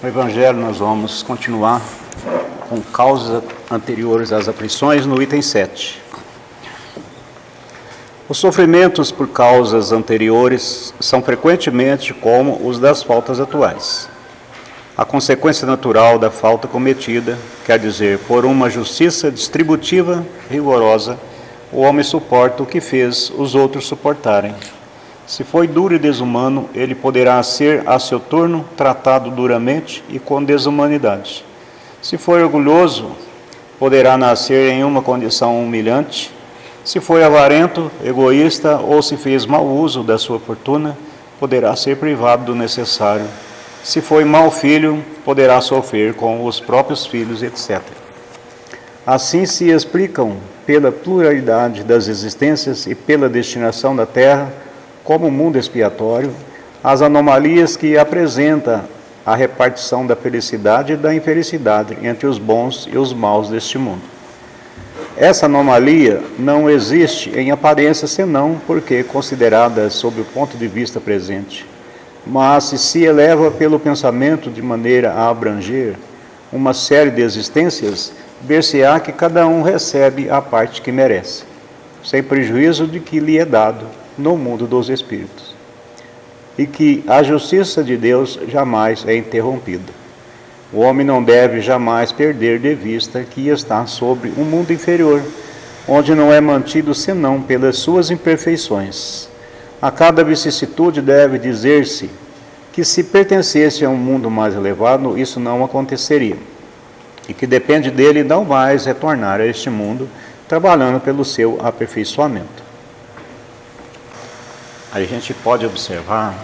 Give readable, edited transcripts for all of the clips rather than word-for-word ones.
No Evangelho nós vamos continuar com causas anteriores às aflições no item 7. Os sofrimentos por causas anteriores são frequentemente como os das faltas atuais. A consequência natural da falta cometida, quer dizer, por uma justiça distributiva rigorosa, o homem suporta o que fez os outros suportarem. Se foi duro e desumano, ele poderá ser, a seu turno, tratado duramente e com desumanidade. Se foi orgulhoso, poderá nascer em uma condição humilhante. Se foi avarento, egoísta ou se fez mau uso da sua fortuna, poderá ser privado do necessário. Se foi mau filho, poderá sofrer com os próprios filhos, etc. Assim se explicam, pela pluralidade das existências e pela destinação da terra, como mundo expiatório, as anomalias que apresenta a repartição da felicidade e da infelicidade entre os bons e os maus deste mundo. Essa anomalia não existe em aparência senão porque considerada sob o ponto de vista presente, mas se eleva pelo pensamento de maneira a abranger uma série de existências, ver-se-á que cada um recebe a parte que merece, sem prejuízo de que lhe é dado no mundo dos espíritos, e que a justiça de Deus jamais é interrompida. O homem não deve jamais perder de vista que está sobre um mundo inferior, onde não é mantido senão pelas suas imperfeições. A cada vicissitude deve dizer-se que se pertencesse a um mundo mais elevado, isso não aconteceria, e que depende dele não mais retornar a este mundo, trabalhando pelo seu aperfeiçoamento. A gente pode observar,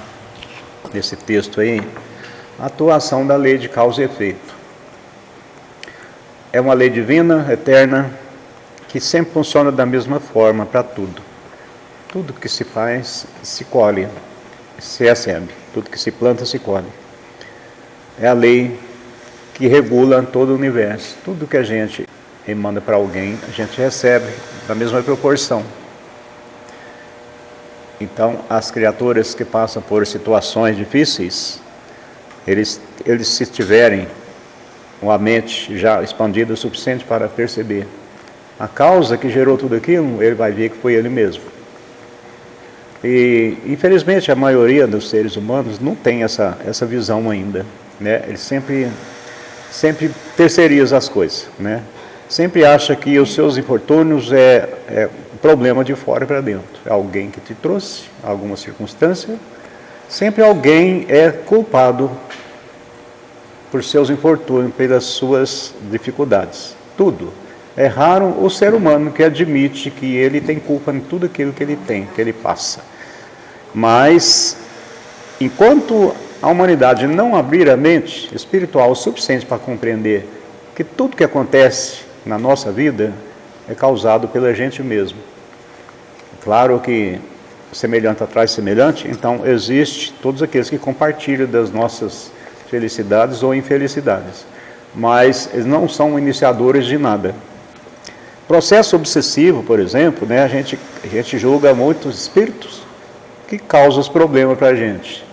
nesse texto aí, a atuação da lei de causa e efeito. É uma lei divina, eterna, que sempre funciona da mesma forma para tudo. Tudo que se faz, se colhe, se recebe. Tudo que se planta, se colhe. É a lei que regula todo o universo. Tudo que a gente emana para alguém, a gente recebe da mesma proporção. Então, as criaturas que passam por situações difíceis, eles se tiverem uma mente já expandida o suficiente para perceber a causa que gerou tudo aquilo, ele vai ver que foi ele mesmo. E, infelizmente, a maioria dos seres humanos não tem essa visão ainda, né? Ele sempre terceiriza as coisas, né? Sempre acha que os seus infortúnios é problema de fora para dentro. É alguém que te trouxe, alguma circunstância. Sempre alguém é culpado por seus infortúnios, pelas suas dificuldades. Tudo. É raro o ser humano que admite que ele tem culpa em tudo aquilo que ele tem, que ele passa. Mas, enquanto a humanidade não abrir a mente espiritual o suficiente para compreender que tudo que acontece na nossa vida é causado pela gente mesmo. Claro que semelhante atrai semelhante, então existe todos aqueles que compartilham das nossas felicidades ou infelicidades, mas eles não são iniciadores de nada. Processo obsessivo, por exemplo, né, a gente julga muitos espíritos que causam os problemas para a gente,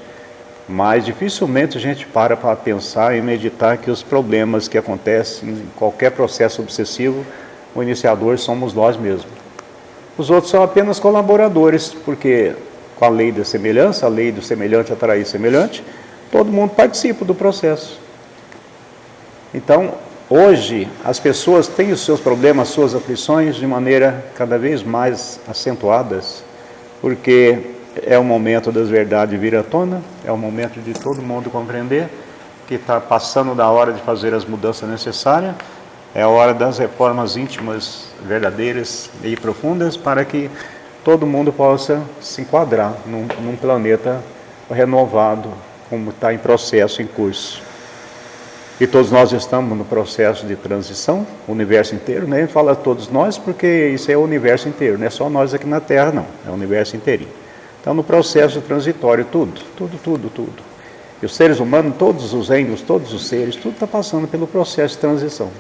mas dificilmente a gente para pensar e meditar que os problemas que acontecem em qualquer processo obsessivo, o iniciador somos nós mesmos. Os outros são apenas colaboradores, porque com a lei da semelhança, a lei do semelhante atrair semelhante, todo mundo participa do processo. Então, hoje, as pessoas têm os seus problemas, suas aflições de maneira cada vez mais acentuadas, porque é o momento das verdades vir à tona, é o momento de todo mundo compreender que está passando da hora de fazer as mudanças necessárias, é a hora das reformas íntimas, verdadeiras e profundas, para que todo mundo possa se enquadrar num planeta renovado, como está em processo, em curso. E todos nós estamos no processo de transição, o universo inteiro, né? Ele fala todos nós porque isso é o universo inteiro, não é só nós aqui na Terra, não, é o universo inteirinho. Então, no processo transitório, tudo. E os seres humanos, todos os reinos, todos os seres, tudo está passando pelo processo de transição.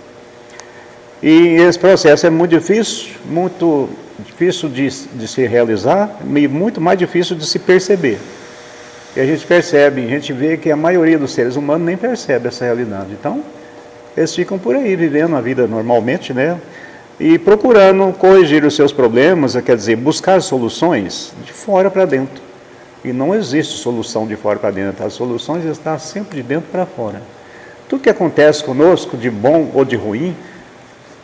E esse processo é muito difícil de se realizar e muito mais difícil de se perceber. E a gente percebe, a gente vê que a maioria dos seres humanos nem percebe essa realidade. Então, eles ficam por aí, vivendo a vida normalmente, né? E procurando corrigir os seus problemas, quer dizer, buscar soluções de fora para dentro. E não existe solução de fora para dentro, as soluções estão sempre de dentro para fora. Tudo que acontece conosco, de bom ou de ruim,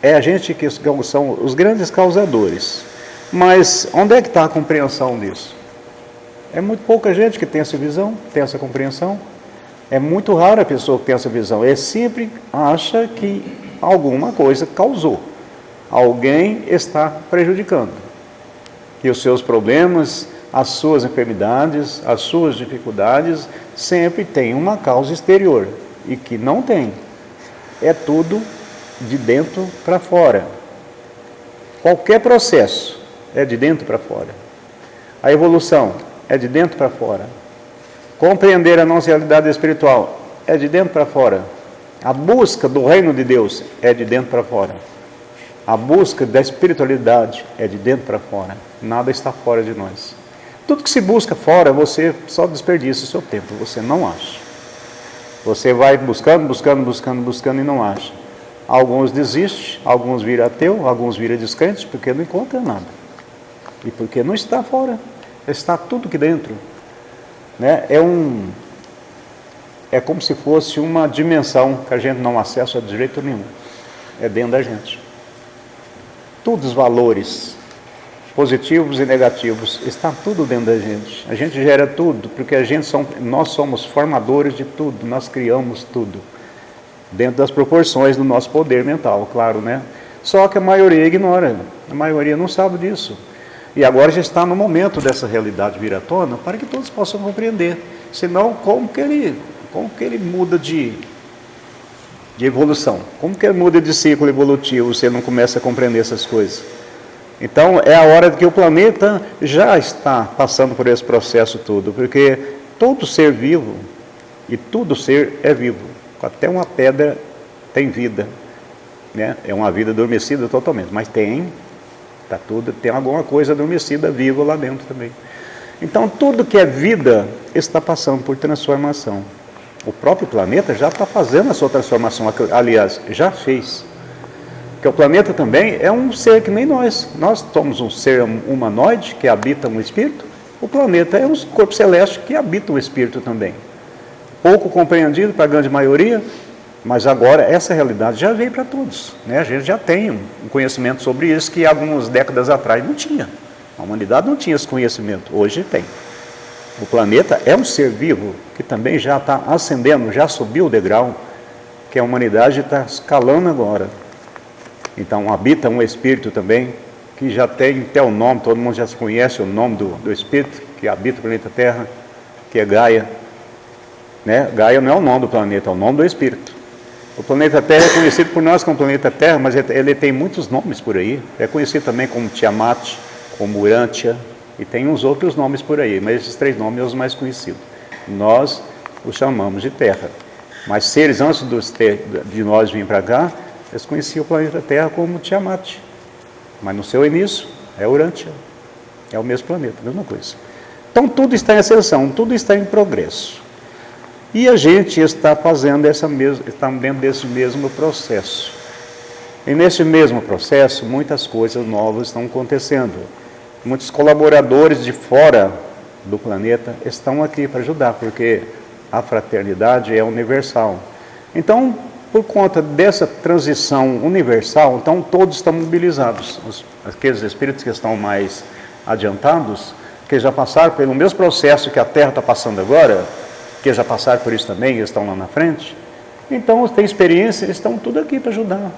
é a gente que são os grandes causadores. Mas onde é que está a compreensão disso? É muito pouca gente que tem essa visão, tem essa compreensão. É muito rara a pessoa que tem essa visão. Ele sempre acha que alguma coisa causou. Alguém está prejudicando. E os seus problemas, as suas enfermidades, as suas dificuldades, sempre têm uma causa exterior. E que não tem. É tudo de dentro para fora. Qualquer processo é de dentro para fora. A evolução é de dentro para fora. Compreender a nossa realidade espiritual é de dentro para fora. A busca do reino de Deus é de dentro para fora. A busca da espiritualidade é de dentro para fora. Nada está fora de nós. Tudo que se busca fora, você só desperdiça o seu tempo. Você não acha. Você vai buscando e não acha. Alguns desistem, alguns viram ateu, alguns viram descrentes, porque não encontram nada. E porque não está fora. Está tudo aqui dentro. Né? É como se fosse uma dimensão que a gente não acessa de jeito nenhum. É dentro da gente. Todos os valores, positivos e negativos, está tudo dentro da gente. A gente gera tudo, porque nós somos formadores de tudo, nós criamos tudo. Dentro das proporções do nosso poder mental, claro, né? Só que a maioria ignora, a maioria não sabe disso. E agora já está no momento dessa realidade vir à tona para que todos possam compreender. Senão, como que ele muda de evolução? Como que ele muda de ciclo evolutivo se ele não começa a compreender essas coisas? Então, é a hora que o planeta já está passando por esse processo todo, porque todo ser vivo e tudo ser é vivo. Até uma pedra tem vida, né? É uma vida adormecida totalmente, mas tem alguma coisa adormecida, viva lá dentro também. Então, tudo que é vida está passando por transformação. O próprio planeta já está fazendo a sua transformação, aliás, já fez. Porque o planeta também é um ser que nem nós. Nós somos um ser humanoide que habita um espírito. O planeta é um corpo celeste que habita um espírito também. Pouco compreendido para a grande maioria, mas agora essa realidade já veio para todos. Né? A gente já tem um conhecimento sobre isso que algumas décadas atrás não tinha. A humanidade não tinha esse conhecimento, hoje tem. O planeta é um ser vivo que também já está ascendendo, já subiu o degrau, que a humanidade está escalando agora. Então habita um espírito também, que já tem até o nome, todo mundo já conhece o nome do espírito que habita o planeta Terra, que é Gaia. Né? Gaia não é o nome do planeta, é o nome do espírito. O planeta Terra é conhecido por nós como planeta Terra, mas ele tem muitos nomes por aí. É conhecido também como Tiamat, como Urântia, e tem uns outros nomes por aí, mas esses 3 nomes são os mais conhecidos. Nós os chamamos de Terra. Mas seres antes de nós vir para cá, eles conheciam o planeta Terra como Tiamat. Mas no seu início é Urântia. É o mesmo planeta, a mesma coisa. Então tudo está em ascensão, tudo está em progresso. E a gente está fazendo está dentro desse mesmo processo. E nesse mesmo processo, muitas coisas novas estão acontecendo. Muitos colaboradores de fora do planeta estão aqui para ajudar, porque a fraternidade é universal. Então, por conta dessa transição universal, então todos estão mobilizados. Aqueles espíritos que estão mais adiantados, que já passaram pelo mesmo processo que a Terra está passando agora, que já passaram por isso também, eles estão lá na frente. Então, têm experiência, eles estão tudo aqui para ajudar.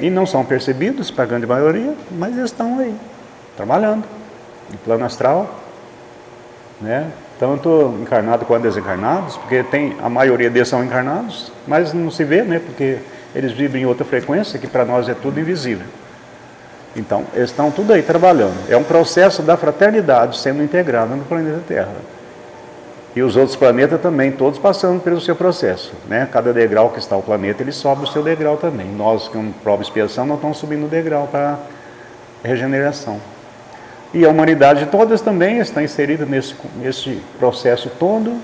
E não são percebidos, para a grande maioria, mas eles estão aí, trabalhando, no plano astral, né? Tanto encarnados quanto desencarnados, porque a maioria deles são encarnados, mas não se vê, né? Porque eles vivem em outra frequência, que para nós é tudo invisível. Então, eles estão tudo aí trabalhando. É um processo da fraternidade sendo integrado no planeta Terra. E os outros planetas também, todos passando pelo seu processo, né? Cada degrau que está o planeta, ele sobe o seu degrau também. Nós, com prova e expiação, nós estamos subindo o degrau para regeneração. E a humanidade todas também está inserida nesse processo todo,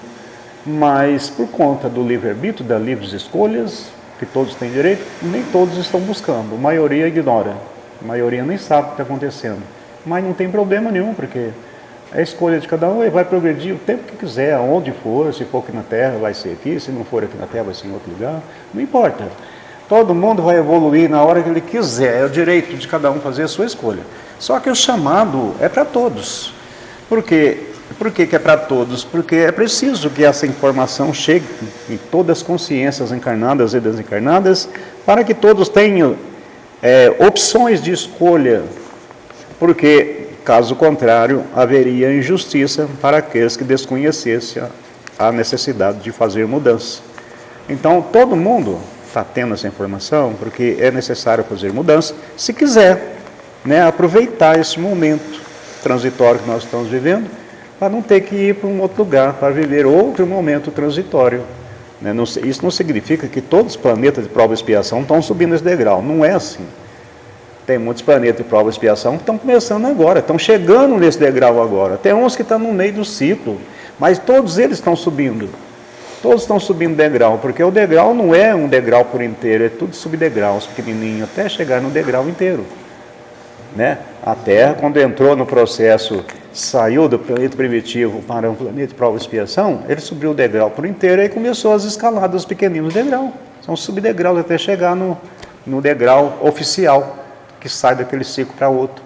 mas por conta do livre-arbítrio, das livres escolhas, que todos têm direito, nem todos estão buscando, a maioria ignora, a maioria nem sabe o que está acontecendo. Mas não tem problema nenhum, porque a escolha de cada um, ele vai progredir o tempo que quiser, aonde for, se for aqui na Terra vai ser aqui, se não for aqui na Terra vai ser em outro lugar, não importa. Todo mundo vai evoluir na hora que ele quiser, é o direito de cada um fazer a sua escolha. Só que o chamado é para todos. Por quê? Por que é para todos? Porque é preciso que essa informação chegue em todas as consciências encarnadas e desencarnadas, para que todos tenham opções de escolha, porque, caso contrário, haveria injustiça para aqueles que desconhecessem a necessidade de fazer mudança. Então, todo mundo está tendo essa informação, porque é necessário fazer mudança, se quiser, aproveitar esse momento transitório que nós estamos vivendo, para não ter que ir para um outro lugar, para viver outro momento transitório. Isso não significa que todos os planetas de prova e expiação estão subindo esse degrau, não é assim. Tem muitos planetas de prova e expiação que estão começando agora, estão chegando nesse degrau agora. Tem uns que estão no meio do ciclo, mas todos eles estão subindo. Todos estão subindo degrau, porque o degrau não é um degrau por inteiro, é tudo subdegraus, pequenininho, até chegar no degrau inteiro. A Terra, quando entrou no processo, saiu do planeta primitivo para um planeta de prova e expiação, ele subiu o degrau por inteiro e começou as escaladas dos pequeninos degraus. São subdegraus até chegar no degrau oficial, que sai daquele ciclo para outro.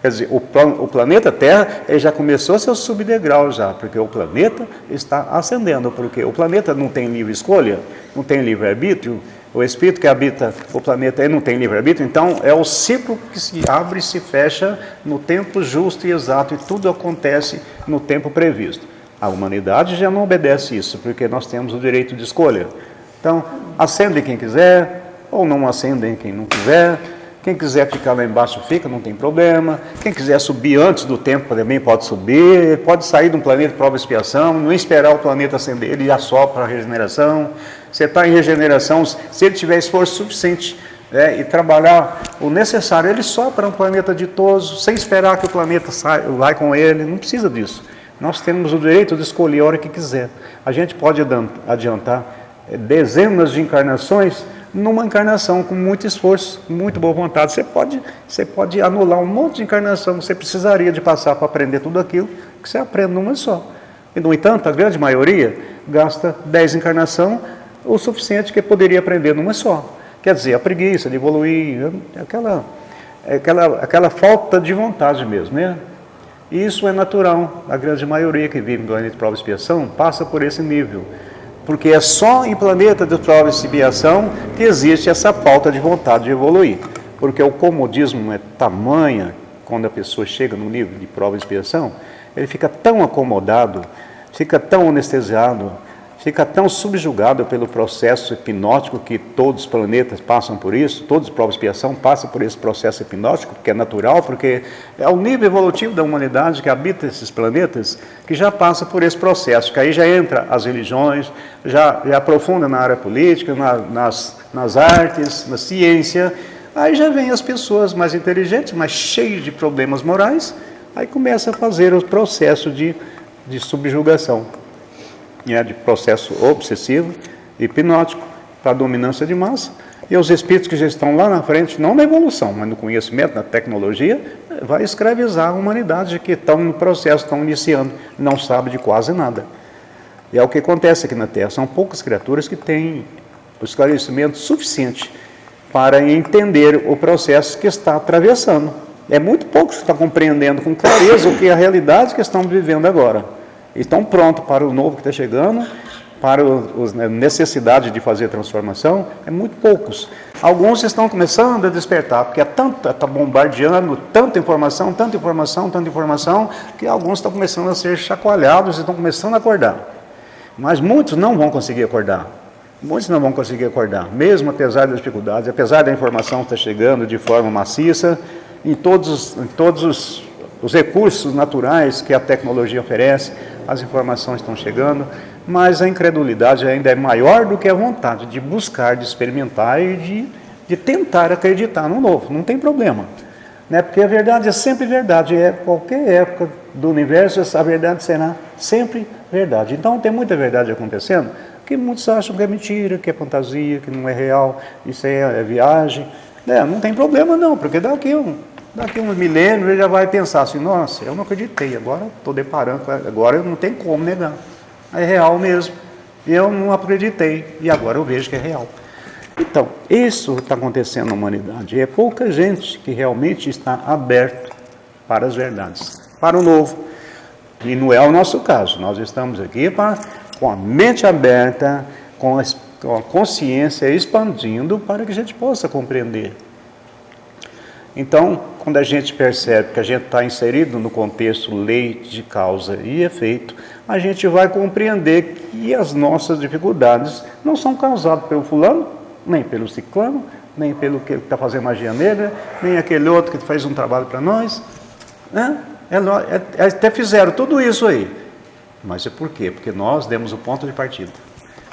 Quer dizer, o planeta Terra ele já começou seus subdegraus já, porque o planeta está ascendendo, porque o planeta não tem livre escolha, não tem livre-arbítrio, o espírito que habita o planeta ele não tem livre-arbítrio, então é o ciclo que se abre e se fecha no tempo justo e exato, e tudo acontece no tempo previsto. A humanidade já não obedece isso, porque nós temos o direito de escolha. Então, acende quem quiser, ou não acendem quem não quiser. Quem quiser ficar lá embaixo fica, não tem problema. Quem quiser subir antes do tempo também pode subir. Ele pode sair de um planeta de prova e expiação, não esperar o planeta acender, ele já sobe para a regeneração. Você está em regeneração, se ele tiver esforço suficiente e trabalhar o necessário, ele sobe para um planeta ditoso, sem esperar que o planeta vai com ele. Não precisa disso. Nós temos o direito de escolher a hora que quiser. A gente pode adiantar dezenas de encarnações numa encarnação com muito esforço, muito boa vontade. Você pode anular um monte de encarnação que você precisaria de passar para aprender tudo aquilo que você aprende numa só. E, no entanto, a grande maioria gasta 10 encarnações, o suficiente que poderia aprender numa só. Quer dizer, a preguiça de evoluir, aquela falta de vontade mesmo, E isso é natural. A grande maioria que vive no planeta de prova e expiação passa por esse nível. Porque é só em planeta de prova e expiação que existe essa falta de vontade de evoluir. Porque o comodismo é tamanha, quando a pessoa chega no nível de prova e expiação, ele fica tão acomodado, fica tão anestesiado, fica tão subjugado pelo processo hipnótico que todos os planetas passam por isso, todos os provas de expiação passam por esse processo hipnótico, que é natural, porque é o nível evolutivo da humanidade que habita esses planetas, que já passa por esse processo, que aí já entra as religiões, já aprofunda na área política, nas artes, na ciência, aí já vem as pessoas mais inteligentes, mais cheias de problemas morais, aí começa a fazer o processo de subjugação. De processo obsessivo, hipnótico, para a dominância de massa, e os espíritos que já estão lá na frente, não na evolução, mas no conhecimento, na tecnologia, vai escravizar a humanidade que estão no processo, estão iniciando, não sabe de quase nada. E é o que acontece aqui na Terra, são poucas criaturas que têm o esclarecimento suficiente para entender o processo que está atravessando. É muito poucos que estão compreendendo com clareza o que é a realidade que estamos vivendo agora. Estão prontos para o novo que está chegando, para a necessidade de fazer transformação, é muito poucos. Alguns estão começando a despertar, porque está bombardeando tanta informação, que alguns estão começando a ser chacoalhados e estão começando a acordar. Mas muitos não vão conseguir acordar. Mesmo apesar das dificuldades, apesar da informação estar chegando de forma maciça, em todos os recursos naturais que a tecnologia oferece, as informações estão chegando, mas a incredulidade ainda é maior do que a vontade de buscar, de experimentar e de tentar acreditar no novo. Não tem problema. né? Porque a verdade é sempre verdade, qualquer época do universo, a verdade será sempre verdade. Então tem muita verdade acontecendo, que muitos acham que é mentira, que é fantasia, que não é real, isso aí é viagem. Não tem problema não, porque daqui uns milênios ele já vai pensar assim, nossa, eu não acreditei, agora estou deparando, agora eu não tenho como negar. É real mesmo, eu não acreditei, e agora eu vejo que é real. Então, isso está acontecendo na humanidade, é pouca gente que realmente está aberto para as verdades, para o novo. E não é o nosso caso, nós estamos aqui com a mente aberta, com a consciência expandindo para que a gente possa compreender. Então, quando a gente percebe que a gente está inserido no contexto lei de causa e efeito, a gente vai compreender que as nossas dificuldades não são causadas pelo fulano, nem pelo ciclano, nem pelo que está fazendo magia negra, nem aquele outro que fez um trabalho para nós. Até fizeram tudo isso aí. Mas é por quê? Porque nós demos o ponto de partida.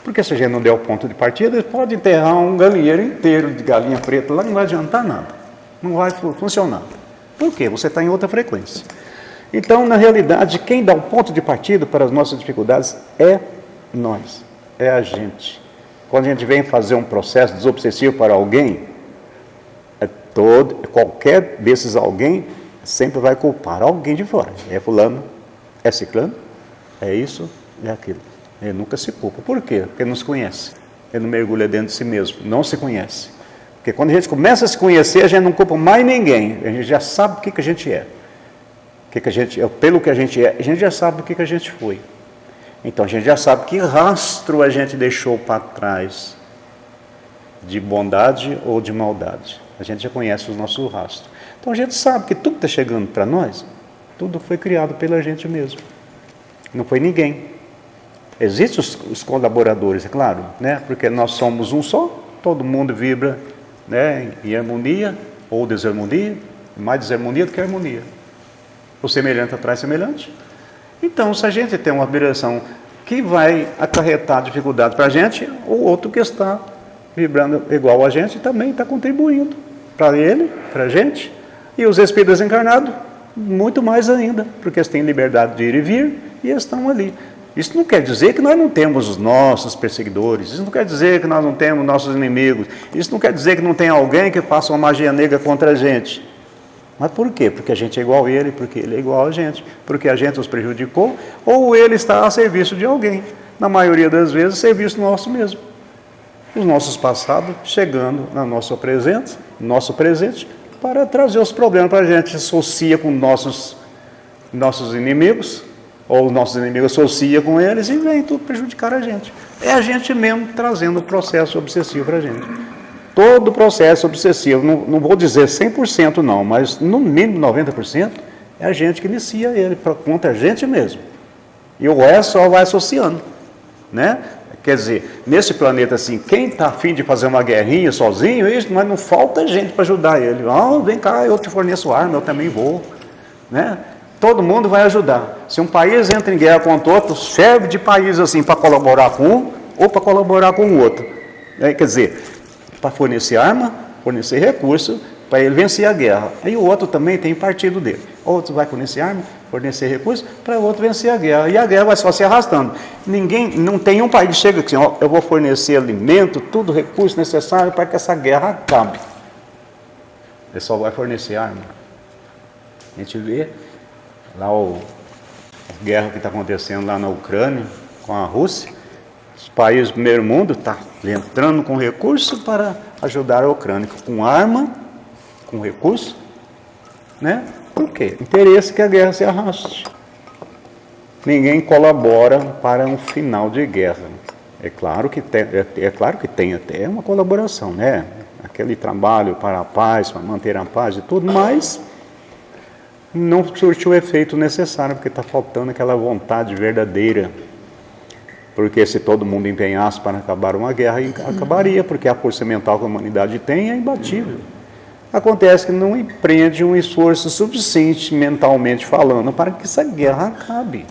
Porque se a gente não der o ponto de partida, eles podem enterrar um galinheiro inteiro de galinha preta lá, não vai adiantar nada. Não vai funcionar. Por quê? Você está em outra frequência. Então, na realidade, quem dá o ponto de partida para as nossas dificuldades é nós, é a gente. Quando a gente vem fazer um processo desobsessivo para alguém, qualquer desses alguém sempre vai culpar alguém de fora. É fulano, é ciclano, é isso, é aquilo. Ele nunca se culpa. Por quê? Porque ele não se conhece. Ele não mergulha dentro de si mesmo, não se conhece. Porque quando a gente começa a se conhecer, a gente não culpa mais ninguém. A gente já sabe o que a gente é. Pelo que a gente é, a gente já sabe o que a gente foi. Então a gente já sabe que rastro a gente deixou para trás de bondade ou de maldade. A gente já conhece os nossos rastros. Então a gente sabe que tudo que está chegando para nós, tudo foi criado pela gente mesmo. Não foi ninguém. Existem os colaboradores, é claro, né? Porque nós somos um só, todo mundo vibra, né, em harmonia ou desarmonia, mais desarmonia do que harmonia. O semelhante atrai semelhante. Então, se a gente tem uma vibração que vai acarretar dificuldade para a gente, o outro que está vibrando igual a gente também está contribuindo para ele, para a gente. E os espíritos encarnados, muito mais ainda, porque eles têm liberdade de ir e vir e estão ali. Isso não quer dizer que nós não temos os nossos perseguidores, isso não quer dizer que nós não temos nossos inimigos, isso não quer dizer que não tem alguém que faça uma magia negra contra a gente. Mas por quê? Porque a gente é igual a ele, porque ele é igual a gente, porque a gente os prejudicou, ou ele está a serviço de alguém. Na maioria das vezes, serviço nosso mesmo. Os nossos passados chegando na nosso presente, para trazer os problemas para a gente, associa com nossos inimigos, ou os nossos inimigos associam com eles e vem tudo prejudicar a gente. É a gente mesmo trazendo o processo obsessivo para a gente. Todo o processo obsessivo, não vou dizer 100% não, mas no mínimo 90%, é a gente que inicia ele, contra a gente mesmo. E o resto só vai associando, né? Quer dizer, nesse planeta assim, quem está afim de fazer uma guerrinha sozinho, isso, mas não falta gente para ajudar ele. Vem cá, eu te forneço arma, eu também vou, né? Todo mundo vai ajudar. Se um país entra em guerra contra outro, serve de país assim para colaborar com um ou para colaborar com o outro. Quer dizer, para fornecer arma, fornecer recurso, para ele vencer a guerra. Aí o outro também tem partido dele. Outro vai fornecer arma, fornecer recurso, para o outro vencer a guerra. E a guerra vai só se arrastando. Não tem um país que chega assim, eu vou fornecer alimento, tudo recurso necessário para que essa guerra acabe. Ele só vai fornecer arma. A gente vê lá a guerra que está acontecendo lá na Ucrânia com a Rússia, os países do primeiro mundo estão entrando com recurso para ajudar a Ucrânia, com arma, com recurso, né? Por quê? Interesse que a guerra se arraste. Ninguém colabora para um final de guerra. É claro que tem até uma colaboração, né? Aquele trabalho para a paz, para manter a paz e tudo, mas não surtiu o efeito necessário, porque está faltando aquela vontade verdadeira. Porque se todo mundo empenhasse para acabar uma guerra, acabaria, porque a força mental que a humanidade tem é imbatível. Acontece que não empreende um esforço suficiente, mentalmente falando, para que essa guerra acabe.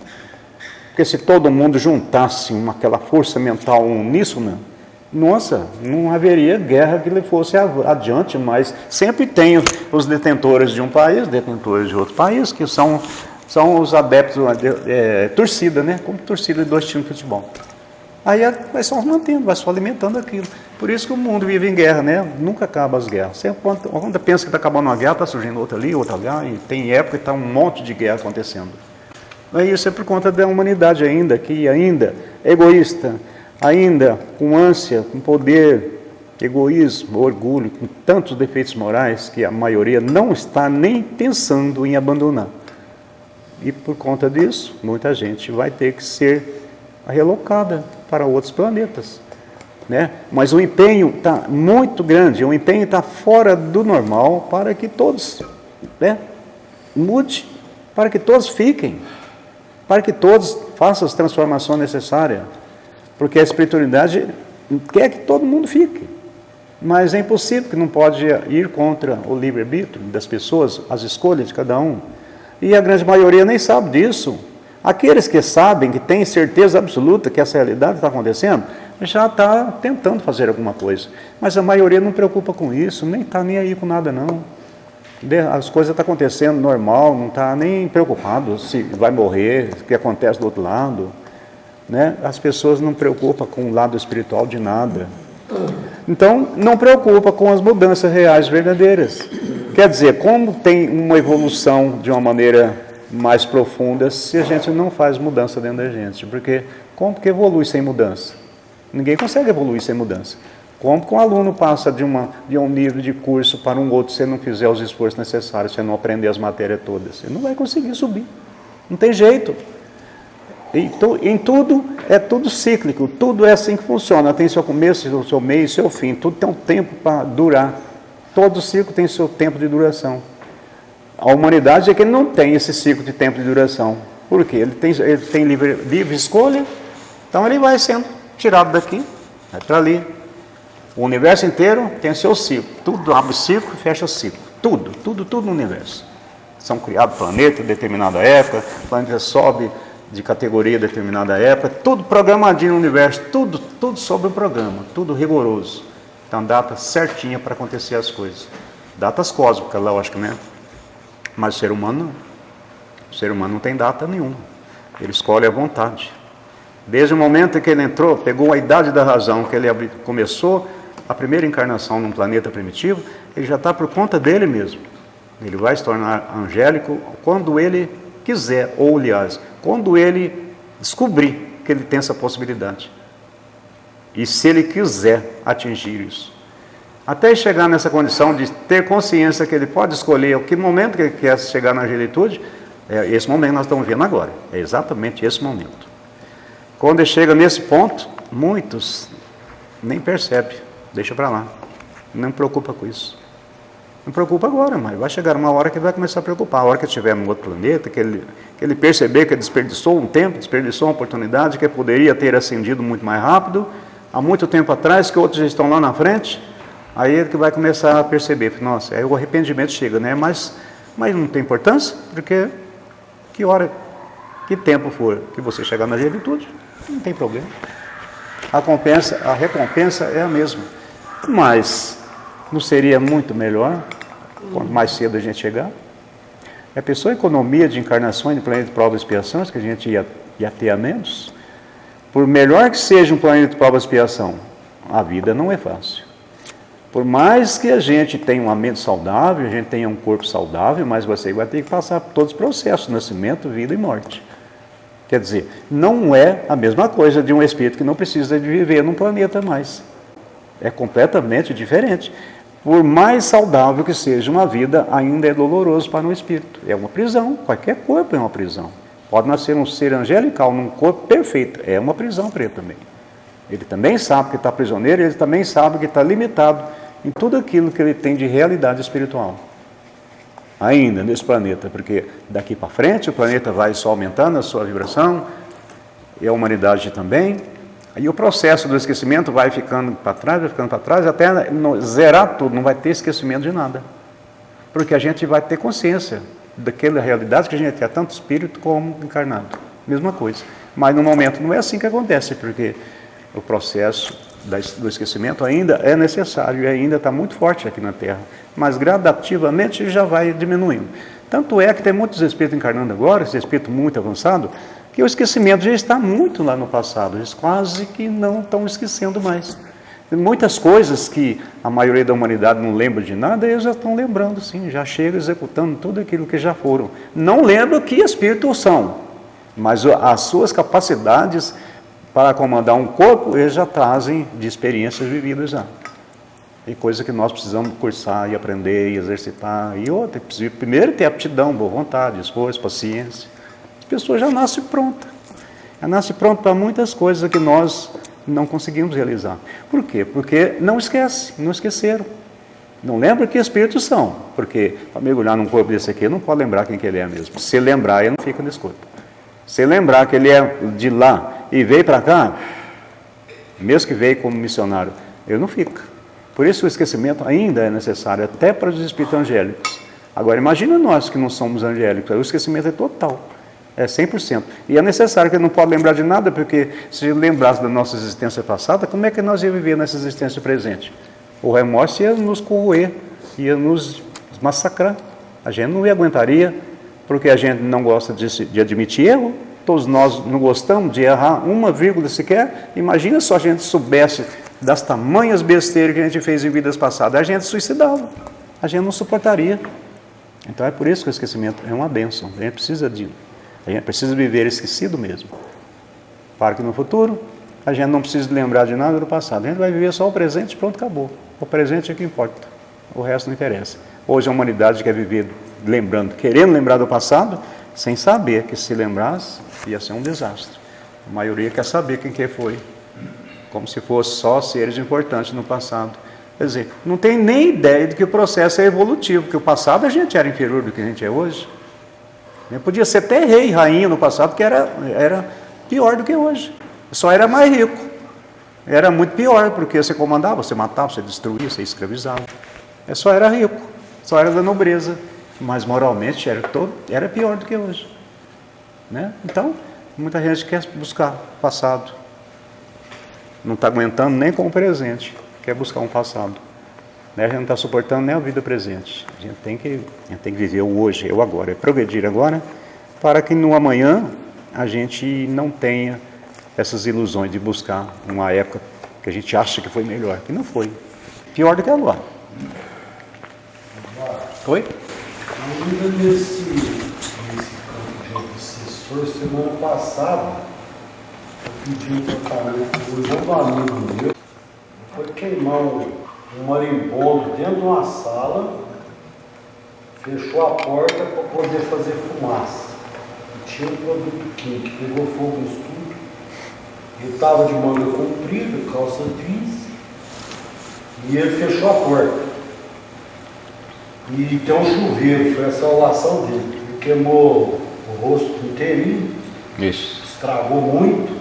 Porque se todo mundo juntasse aquela força mental uníssona, nossa, não haveria guerra que ele fosse adiante, mas sempre tem os detentores de um país, detentores de outro país, que são os adeptos, torcida, né? Como torcida de 2 times de futebol. Aí vai só mantendo, vai só alimentando aquilo. Por isso que o mundo vive em guerra, né? Nunca acaba as guerras. Sempre quando pensa que está acabando uma guerra, está surgindo outra ali, outra lá, e tem época que está um monte de guerra acontecendo. Aí isso é por conta da humanidade ainda, que ainda é egoísta, ainda com ânsia, com poder, egoísmo, orgulho, com tantos defeitos morais que a maioria não está nem pensando em abandonar. E por conta disso, muita gente vai ter que ser relocada para outros planetas, né? Mas o empenho está muito grande, o empenho está fora do normal para que todos, né, mude, para que todos fiquem, para que todos façam as transformações necessárias, porque a espiritualidade quer que todo mundo fique, mas é impossível, que não pode ir contra o livre-arbítrio das pessoas, as escolhas de cada um, e a grande maioria nem sabe disso. Aqueles que sabem, que têm certeza absoluta que essa realidade está acontecendo, já está tentando fazer alguma coisa. Mas a maioria não preocupa com isso, nem está nem aí com nada não. As coisas estão acontecendo normal, não está nem preocupado se vai morrer, o que acontece do outro lado, né? As pessoas não preocupam com o lado espiritual de nada. Então, não preocupa com as mudanças reais verdadeiras. Quer dizer, como tem uma evolução de uma maneira mais profunda se a gente não faz mudança dentro da gente? Porque como que evolui sem mudança? Ninguém consegue evoluir sem mudança. Como que um aluno passa de um nível de curso para um outro se ele não fizer os esforços necessários, se ele não aprender as matérias todas? Ele não vai conseguir subir. Não tem jeito. Em tudo, é tudo cíclico, tudo é assim que funciona. Tem seu começo, seu meio, seu fim. Tudo tem um tempo para durar. Todo ciclo tem seu tempo de duração. A humanidade é que ele não tem esse ciclo de tempo de duração. Por quê? Ele tem livre escolha, então ele vai sendo tirado daqui, vai para ali. O universo inteiro tem seu ciclo. Tudo abre o ciclo e fecha o ciclo. Tudo no universo. São criados planetas em determinada época, o planeta sobe de categoria em determinada época, tudo programadinho no universo, tudo sobre o programa, tudo rigoroso. Então, data certinha para acontecer as coisas. Datas cósmicas, lógico, né? Mas o ser humano não. O ser humano não tem data nenhuma. Ele escolhe à vontade. Desde o momento em que ele entrou, pegou a idade da razão, que ele começou a primeira encarnação num planeta primitivo, ele já está por conta dele mesmo. Ele vai se tornar angélico quando ele quiser, ou aliás, quando ele descobrir que ele tem essa possibilidade. E se ele quiser atingir isso. Até chegar nessa condição de ter consciência que ele pode escolher o que momento que ele quer chegar na angelitude, é esse momento que nós estamos vendo agora. É exatamente esse momento. Quando ele chega nesse ponto, muitos nem percebem. Deixa para lá. Não me preocupa com isso. Não preocupa agora, mas vai chegar uma hora que ele vai começar a preocupar. A hora que ele estiver em outro planeta, que ele perceber que ele desperdiçou um tempo, desperdiçou uma oportunidade, que ele poderia ter ascendido muito mais rápido, há muito tempo atrás, que outros já estão lá na frente, aí ele que vai começar a perceber, nossa, aí o arrependimento chega, né? Mas não tem importância, porque que hora, que tempo for que você chegar na angelitude, não tem problema. A recompensa é a mesma. Mas não seria muito melhor, quanto mais cedo a gente chegar? A pessoa, a economia de encarnações de planeta de prova e expiações, que a gente ia ter a menos, por melhor que seja um planeta de prova e expiação, a vida não é fácil. Por mais que a gente tenha uma mente saudável, a gente tenha um corpo saudável, mas você vai ter que passar por todos os processos, nascimento, vida e morte. Quer dizer, não é a mesma coisa de um espírito que não precisa de viver num planeta mais. É completamente diferente. Por mais saudável que seja uma vida, ainda é doloroso para um espírito. É uma prisão, qualquer corpo é uma prisão. Pode nascer um ser angelical num corpo perfeito, é uma prisão para ele também. Ele também sabe que está prisioneiro, ele também sabe que está limitado em tudo aquilo que ele tem de realidade espiritual. Ainda nesse planeta, porque daqui para frente o planeta vai só aumentando a sua vibração, e a humanidade também, aí o processo do esquecimento vai ficando para trás, até zerar tudo, não vai ter esquecimento de nada. Porque a gente vai ter consciência daquela realidade que a gente é tanto espírito como encarnado. Mesma coisa. Mas no momento não é assim que acontece, porque o processo do esquecimento ainda é necessário e ainda está muito forte aqui na Terra, mas gradativamente já vai diminuindo. Tanto é que tem muitos espíritos encarnando agora, esse espírito muito avançado, que o esquecimento já está muito lá no passado, eles quase que não estão esquecendo mais. Muitas coisas que a maioria da humanidade não lembra de nada, eles já estão lembrando, sim, já chegam executando tudo aquilo que já foram. Não lembram que espíritos são, mas as suas capacidades para comandar um corpo, eles já trazem de experiências vividas já. E coisa que nós precisamos cursar e aprender e exercitar. E outra, primeiro ter aptidão, boa vontade, esforço, paciência. As pessoas já nascem prontas. Já nascem prontas para muitas coisas que nós não conseguimos realizar. Por quê? Porque não esqueceram. Não lembra que espíritos são. Porque para mergulhar num corpo desse aqui, não pode lembrar quem que ele é mesmo. Se lembrar, ele não fica nesse corpo. Se lembrar que ele é de lá e veio para cá, mesmo que veio como missionário, ele não fica. Por isso o esquecimento ainda é necessário, até para os espíritos angélicos. Agora, imagina nós que não somos angélicos, o esquecimento é total, é 100%. E é necessário que ele não pode lembrar de nada, porque se lembrasse da nossa existência passada, como é que nós ia viver nessa existência presente? O remorso ia nos corroer, ia nos massacrar. A gente não aguentaria, porque a gente não gosta de admitir erro. Todos nós não gostamos de errar uma vírgula sequer. Imagina só a gente soubesse das tamanhas besteiras que a gente fez em vidas passadas, a gente suicidava, a gente não suportaria. Então é por isso que o esquecimento é uma bênção, a gente precisa viver esquecido mesmo, para que no futuro a gente não precise lembrar de nada do passado, a gente vai viver só o presente e pronto, acabou. O presente é o que importa, o resto não interessa. Hoje a humanidade quer viver lembrando, querendo lembrar do passado, sem saber que se lembrasse ia ser um desastre. A maioria quer saber quem que foi, como se fosse só seres importantes no passado. Quer dizer, não tem nem ideia de que o processo é evolutivo, porque o passado a gente era inferior do que a gente é hoje. Podia ser até rei, rainha no passado, que era pior do que hoje. Só era mais rico. Era muito pior, porque você comandava, você matava, você destruía, você escravizava. Só era rico, só era da nobreza, mas moralmente era pior do que hoje. Né? Então, muita gente quer buscar o passado. Não está aguentando nem com o presente, quer buscar um passado. A gente não está suportando nem a vida presente. A gente tem que viver o hoje, o agora, progredir agora, para que no amanhã a gente não tenha essas ilusões de buscar uma época que a gente acha que foi melhor, que não foi. Pior do que agora. Oi? Ainda nesse campo de obsessor, semana passada, eu pedi um tratamento de um amigo meu, foi queimar um marimbondo dentro de uma sala, fechou a porta para poder fazer fumaça. E tinha um produto químico, pegou fogo no estúdio, ele estava de manga comprida, calça jeans, e ele fechou a porta. E tem um chuveiro, foi a salvação dele. Ele queimou o rosto inteirinho, Isso. Estragou muito.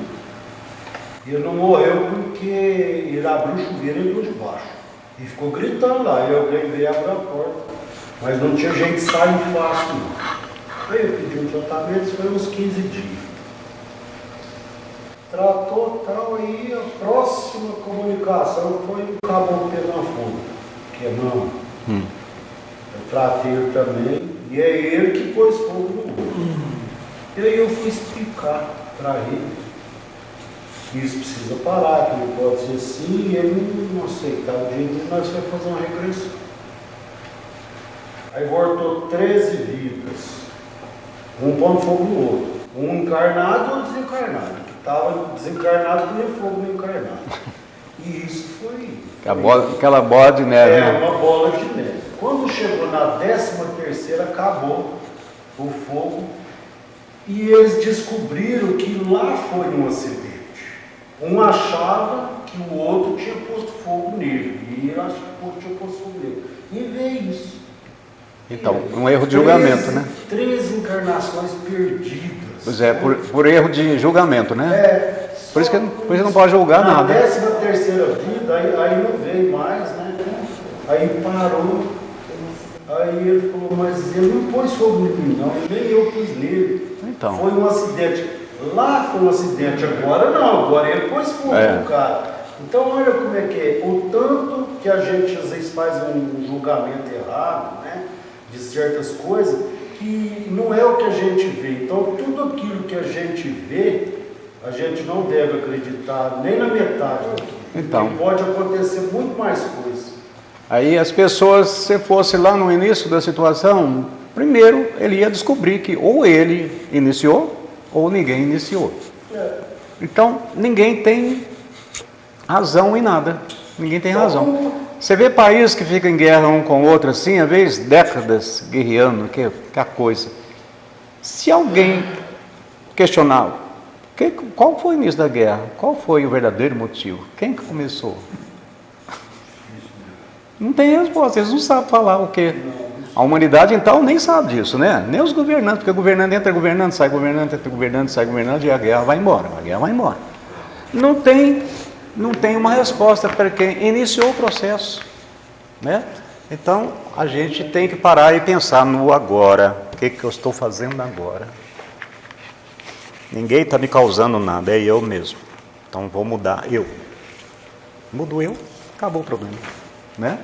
E ele não morreu porque ele abriu o chuveiro e entrou de baixo. E ficou gritando lá, e alguém veio abrir a porta. Mas não tinha jeito de sair fácil, não. Aí eu pedi um tratamento, isso foi uns 15 dias. Tratou tal, aí a próxima comunicação foi um caboclo pegando fogo. Queimando. Eu tratei ele também, e é ele que pôs fogo no outro. E aí eu fui explicar para ele que isso precisa parar, que não pode ser assim, e ele não aceitava. De jeito nós vamos fazer uma regressão. Aí voltou 13 vidas, um pondo fogo no outro, um encarnado e outro desencarnado. Que estava desencarnado punha fogo no encarnado. E isso foi. Aquela bola de neve. Uma bola de neve. Quando chegou na 13ª, acabou o fogo e eles descobriram que lá foi um acidente. Um achava que o outro tinha posto fogo nele e ele achava que o outro tinha posto fogo nele. E veio isso. Então, um erro de julgamento, né? 13 encarnações perdidas. Pois é, por erro de julgamento, né? Por isso que não pode julgar na nada. Na 13ª vida, aí não veio mais, né? Aí parou. Aí ele falou, mas ele não pôs fogo em mim, não, nem eu pus nele. Então. Foi um acidente. Lá foi um acidente, agora não, agora ele pôs fogo no cara. Então, olha como é que é. O tanto que a gente às vezes faz um julgamento errado, né, de certas coisas, que não é o que a gente vê. Então, tudo aquilo que a gente vê, a gente não deve acreditar nem na metade. Então. E pode acontecer muito mais coisas. Aí as pessoas, se fosse lá no início da situação, primeiro ele ia descobrir que ou ele iniciou, ou ninguém iniciou. Então, ninguém tem razão em nada. Ninguém tem razão. Você vê países que ficam em guerra um com o outro assim, às vezes décadas guerreando, que é a coisa. Se alguém questionar qual foi o início da guerra, qual foi o verdadeiro motivo, quem que começou? Não tem resposta, eles não sabem falar o quê. A humanidade, então, nem sabe disso, né? Nem os governantes, porque o governante entra governante, sai governante, entra governante, sai governante, e a guerra vai embora, a guerra vai embora. Não tem uma resposta para quem iniciou o processo, né? Então, a gente tem que parar e pensar no agora. O que eu estou fazendo agora? Ninguém está me causando nada, é eu mesmo. Então, vou mudar eu. Mudo eu, acabou o problema, né?